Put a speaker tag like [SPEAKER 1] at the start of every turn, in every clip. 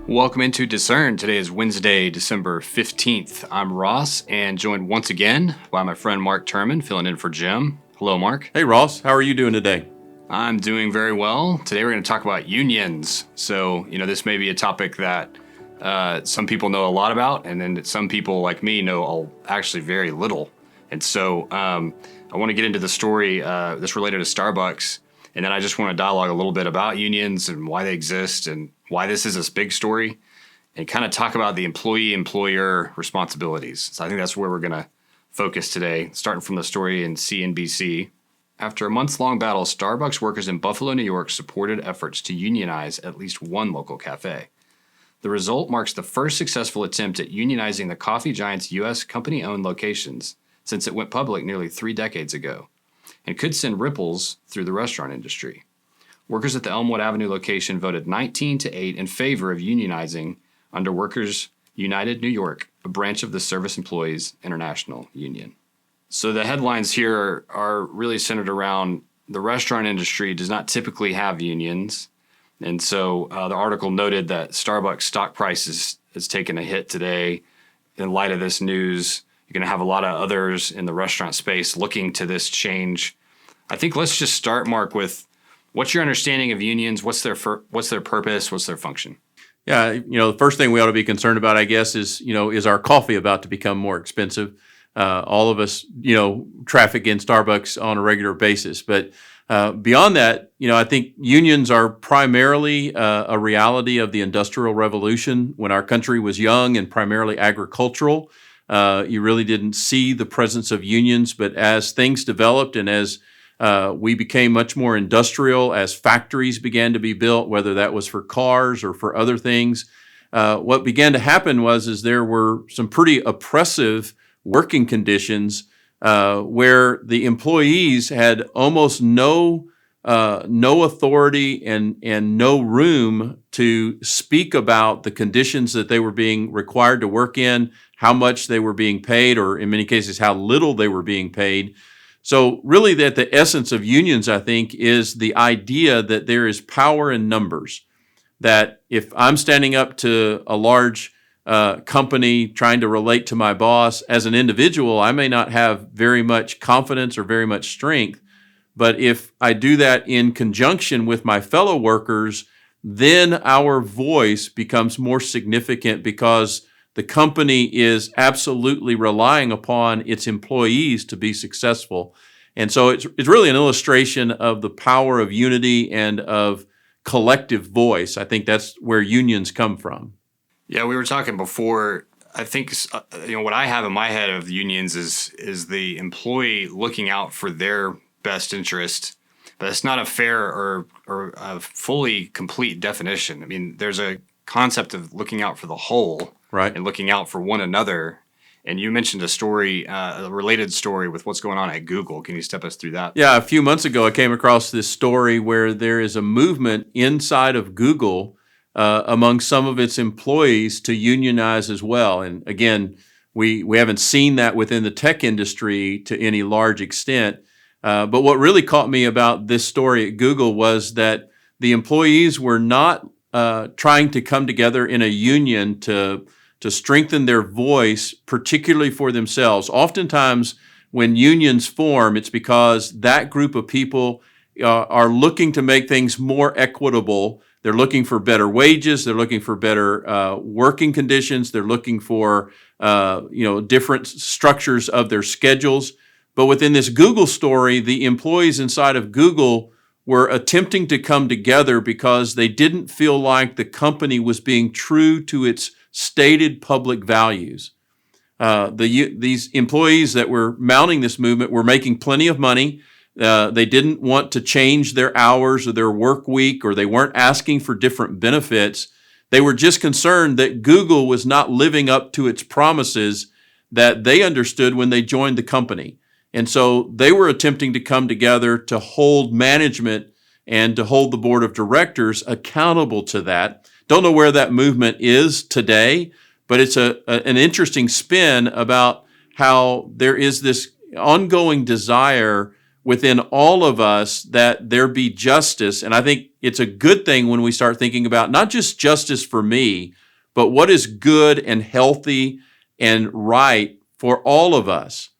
[SPEAKER 1] Welcome into Discern. Today is Wednesday, December 15th. I'm Ross and joined once again by my friend Mark Turman, filling in for Jim. Hello, Mark.
[SPEAKER 2] Hey, Ross. How are you doing today?
[SPEAKER 1] I'm doing very well. Today we're going to talk about unions. So, this may be a topic that some people know a lot about, and then some people like me know actually very little. And so I want to get into the story that's related to Starbucks, and then I just want to dialogue a little bit about unions and why they exist and why this is this big story, and kind of talk about the employee-employer responsibilities. So I think that's where we're going to focus today, starting from the story in CNBC. After a months-long battle, Starbucks workers in Buffalo, New York supported efforts to unionize at least one local cafe. The result marks the first successful attempt at unionizing the coffee giant's U.S. company-owned locations since it went public nearly 3 decades ago, and could send ripples through the restaurant industry. Workers at the Elmwood Avenue location voted 19-8 in favor of unionizing under Workers United New York, a branch of the Service Employees International Union. So the headlines here are really centered around the restaurant industry does not typically have unions. And so the article noted that Starbucks stock price has taken a hit today. In light of this news, you're going to have a lot of others in the restaurant space looking to this change. I think let's just start, Mark, with what's your understanding of unions? What's their purpose? What's their function?
[SPEAKER 2] Yeah, the first thing we ought to be concerned about, I guess, is our coffee about to become more expensive? All of us, traffic in Starbucks on a regular basis. But beyond that, I think unions are primarily a reality of the Industrial Revolution. When our country was young and primarily agricultural, you really didn't see the presence of unions. But as things developed and as we became much more industrial, as factories began to be built, whether that was for cars or for other things, what began to happen was there were some pretty oppressive working conditions where the employees had almost no authority and no room to speak about the conditions that they were being required to work in, how much they were being paid, or in many cases, how little they were being paid. So really that the essence of unions, I think, is the idea that there is power in numbers, that if I'm standing up to a large company trying to relate to my boss as an individual, I may not have very much confidence or very much strength. But if I do that in conjunction with my fellow workers, then our voice becomes more significant because the company is absolutely relying upon its employees to be successful. And so it's really an illustration of the power of unity and of collective voice. I think that's where unions come from.
[SPEAKER 1] Yeah, we were talking before. I think what I have in my head of unions is the employee looking out for their best interest, but it's not a fair or a fully complete definition. I mean, there's a concept of looking out for the whole,
[SPEAKER 2] right,
[SPEAKER 1] and looking out for one another. And you mentioned a story, a related story with what's going on at Google. Can you step us through that?
[SPEAKER 2] Yeah, a few months ago, I came across this story where there is a movement inside of Google among some of its employees to unionize as well. And again, we haven't seen that within the tech industry to any large extent. But what really caught me about this story at Google was that the employees were not trying to come together in a union to strengthen their voice, particularly for themselves. Oftentimes, when unions form, it's because that group of people are looking to make things more equitable. They're looking for better wages. They're looking for better working conditions. They're looking for different structures of their schedules. But within this Google story, the employees inside of Google were attempting to come together because they didn't feel like the company was being true to its stated public values. These employees that were mounting this movement were making plenty of money. They didn't want to change their hours or their work week, or they weren't asking for different benefits. They were just concerned that Google was not living up to its promises that they understood when they joined the company. And so they were attempting to come together to hold management and to hold the board of directors accountable to that. Don't know where that movement is today, but it's an interesting spin about how there is this ongoing desire within all of us that there be justice. And I think it's a good thing when we start thinking about not just justice for me, but what is good and healthy and right for all of us.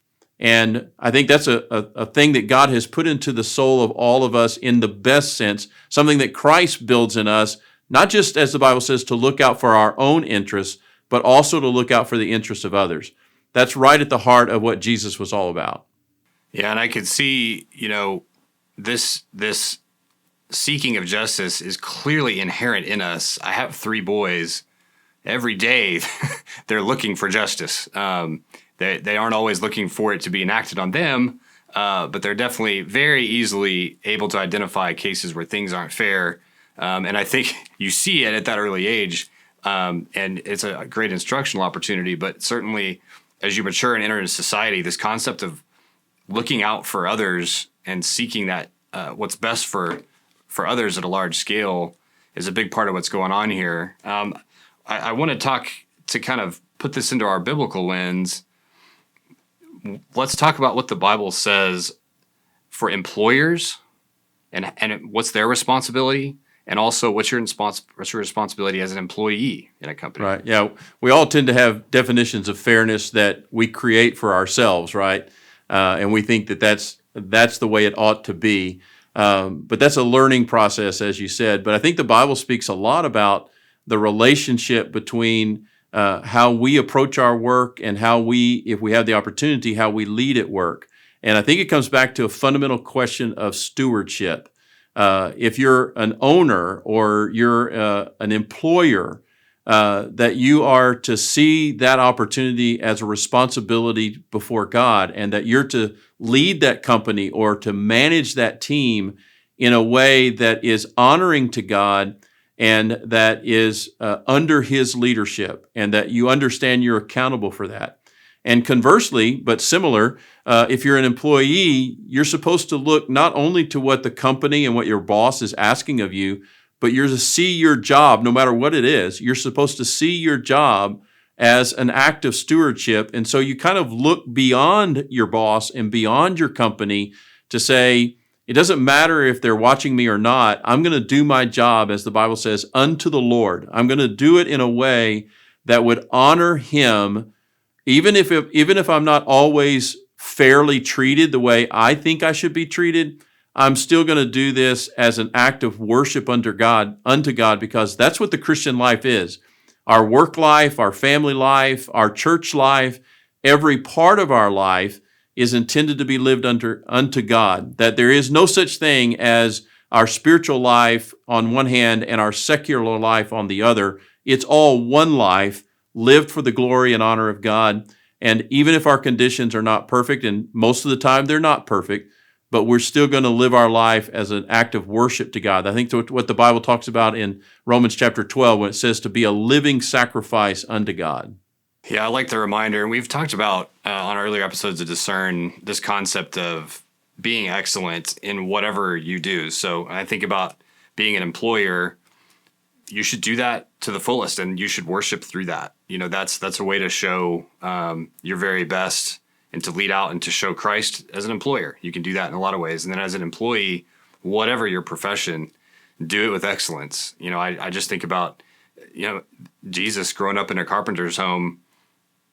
[SPEAKER 2] And I think that's a thing that God has put into the soul of all of us in the best sense, something that Christ builds in us, not just, as the Bible says, to look out for our own interests, but also to look out for the interests of others. That's right at the heart of what Jesus was all about.
[SPEAKER 1] Yeah, and I could see, this seeking of justice is clearly inherent in us. I have 3 boys. Every day, they're looking for justice. They aren't always looking for it to be enacted on them, but they're definitely very easily able to identify cases where things aren't fair. And I think you see it at that early age, and it's a great instructional opportunity. But certainly, as you mature and enter into society, this concept of looking out for others and seeking that what's best for others at a large scale is a big part of what's going on here. I want to talk to kind of put this into our biblical lens. Let's talk about what the Bible says for employers and what's their responsibility, and also what's your responsibility as an employee in a company.
[SPEAKER 2] Right. Yeah. We all tend to have definitions of fairness that we create for ourselves, right? And we think that that's the way it ought to be. But that's a learning process, as you said. But I think the Bible speaks a lot about the relationship between how we approach our work and how we, if we have the opportunity, how we lead at work. And I think it comes back to a fundamental question of stewardship. If you're an owner or you're an employer, that you are to see that opportunity as a responsibility before God, and that you're to lead that company or to manage that team in a way that is honoring to God and that is under His leadership, and that you understand you're accountable for that. And conversely, but similar, if you're an employee, you're supposed to look not only to what the company and what your boss is asking of you, but you're to see your job, no matter what it is. You're supposed to see your job as an act of stewardship. And so you kind of look beyond your boss and beyond your company to say, it doesn't matter if they're watching me or not. I'm going to do my job, as the Bible says, unto the Lord. I'm going to do it in a way that would honor Him, even if I'm not always fairly treated the way I think I should be treated. I'm still going to do this as an act of worship unto God, because that's what the Christian life is. Our work life, our family life, our church life, every part of our life is intended to be lived unto God. That there is no such thing as our spiritual life on one hand and our secular life on the other. It's all one life, lived for the glory and honor of God. And even if our conditions are not perfect, and most of the time they're not perfect, but we're still going to live our life as an act of worship to God. I think what the Bible talks about in Romans chapter 12, when it says to be a living sacrifice unto God.
[SPEAKER 1] Yeah, I like the reminder. And we've talked about on earlier episodes of Discern this concept of being excellent in whatever you do. So I think about being an employer, you should do that to the fullest, and you should worship through that. That's a way to show your very best and to lead out and to show Christ as an employer. You can do that in a lot of ways. And then as an employee, whatever your profession, do it with excellence. I just think about, Jesus growing up in a carpenter's home.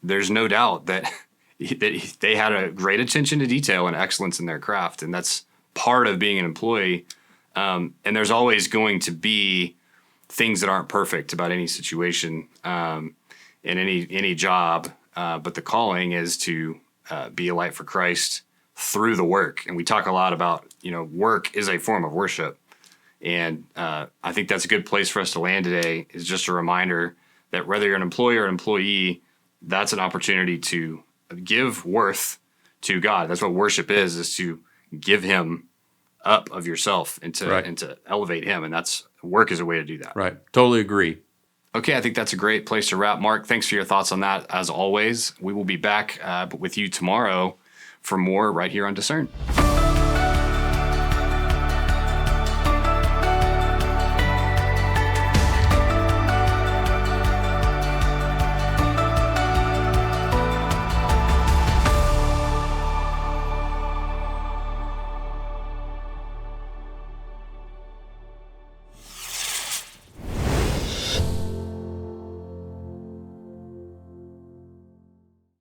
[SPEAKER 1] There's no doubt that they had a great attention to detail and excellence in their craft. And that's part of being an employee. And there's always going to be things that aren't perfect about any situation in any job. But the calling is to be a light for Christ through the work. And we talk a lot about, work is a form of worship. And I think that's a good place for us to land today, is just a reminder that whether you're an employer or an employee, that's an opportunity to give worth to God. That's what worship is to give Him up of yourself and to elevate Him. And that's work is a way to do that.
[SPEAKER 2] Right. Totally agree.
[SPEAKER 1] Okay, I think that's a great place to wrap. Mark, thanks for your thoughts on that. As always, we will be back with you tomorrow for more right here on Discern.